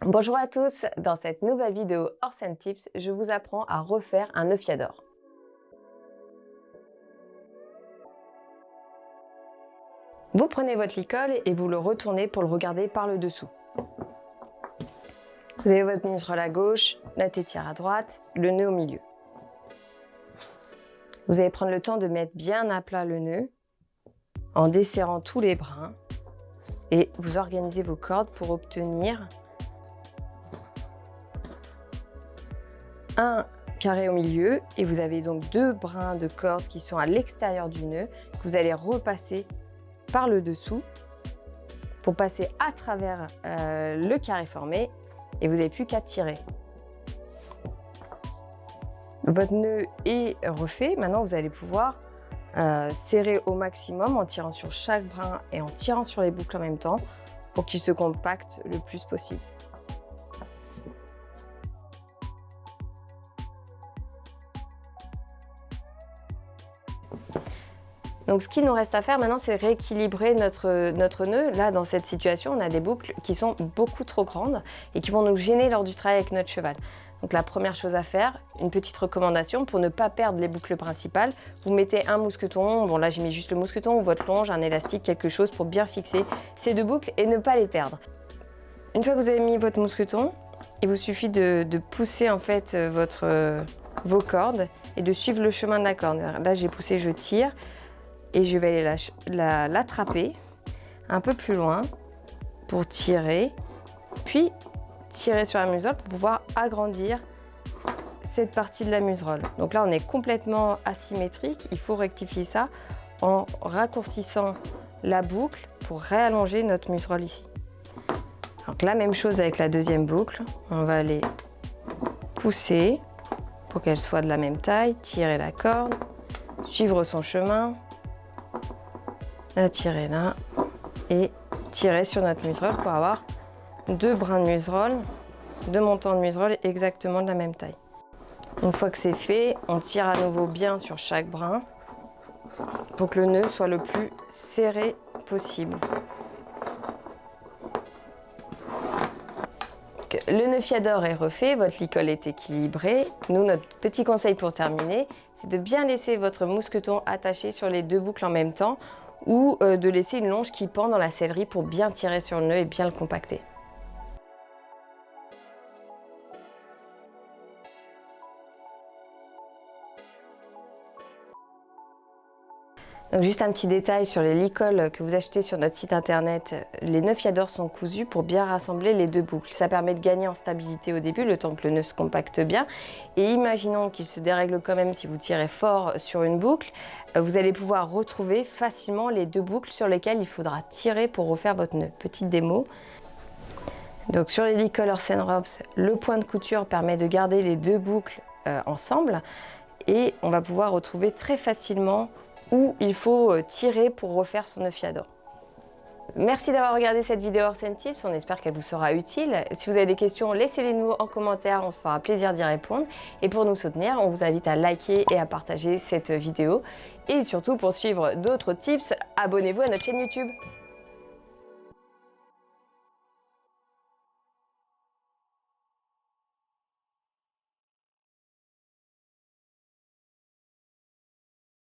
Bonjour à tous, dans cette nouvelle vidéo Orsen Tips, je vous apprends à refaire un œuf Fiador. Vous prenez votre licol et vous le retournez pour le regarder par le dessous. Vous avez votre muserolle à gauche, la tétière à droite, le nœud au milieu. Vous allez prendre le temps de mettre bien à plat le nœud en desserrant tous les brins et vous organisez vos cordes pour obtenir un carré au milieu et vous avez donc deux brins de corde qui sont à l'extérieur du nœud que vous allez repasser par le dessous pour passer à travers le carré formé et vous n'avez plus qu'à tirer. Votre nœud est refait, maintenant vous allez pouvoir serrer au maximum en tirant sur chaque brin et en tirant sur les boucles en même temps pour qu'ils se compactent le plus possible. Donc ce qu'il nous reste à faire maintenant, c'est rééquilibrer notre nœud. Là, dans cette situation, on a des boucles qui sont beaucoup trop grandes et qui vont nous gêner lors du travail avec notre cheval. Donc la première chose à faire, une petite recommandation pour ne pas perdre les boucles principales, vous mettez un mousqueton, bon là j'ai mis juste le mousqueton ou votre longe, un élastique, quelque chose pour bien fixer ces deux boucles et ne pas les perdre. Une fois que vous avez mis votre mousqueton, il vous suffit de pousser en fait vos cordes et de suivre le chemin de la corde. Là j'ai poussé, je tire. Et je vais aller l'attraper un peu plus loin pour tirer, puis tirer sur la muserolle pour pouvoir agrandir cette partie de la muserolle. Donc là, on est complètement asymétrique. Il faut rectifier ça en raccourcissant la boucle pour réallonger notre muserolle ici. Donc la même chose avec la deuxième boucle. On va aller pousser pour qu'elle soit de la même taille, tirer la corde, suivre son chemin, la tirer là et tirer sur notre muserolle pour avoir deux brins de muserolle, deux montants de muserolle exactement de la même taille. Une fois que c'est fait, on tire à nouveau bien sur chaque brin pour que le nœud soit le plus serré possible. Le nœud Fiador est refait, votre licol est équilibré. Nous, notre petit conseil pour terminer, c'est de bien laisser votre mousqueton attaché sur les deux boucles en même temps ou de laisser une longe qui pend dans la sellerie pour bien tirer sur le nœud et bien le compacter. Donc juste un petit détail sur les licols que vous achetez sur notre site internet, les nœuds Fiador sont cousus pour bien rassembler les deux boucles. Ça permet de gagner en stabilité au début, le temps que le nœud se compacte bien. Et imaginons qu'il se dérègle quand même si vous tirez fort sur une boucle, vous allez pouvoir retrouver facilement les deux boucles sur lesquelles il faudra tirer pour refaire votre nœud. Petite démo. Donc sur les licols Orsen Ropz, le point de couture permet de garder les deux boucles ensemble et on va pouvoir retrouver très facilement où il faut tirer pour refaire son œuf Fiador. Merci d'avoir regardé cette vidéo Orsen Tips, on espère qu'elle vous sera utile. Si vous avez des questions, laissez-les nous en commentaire, on se fera plaisir d'y répondre. Et pour nous soutenir, on vous invite à liker et à partager cette vidéo. Et surtout, pour suivre d'autres tips, abonnez-vous à notre chaîne YouTube.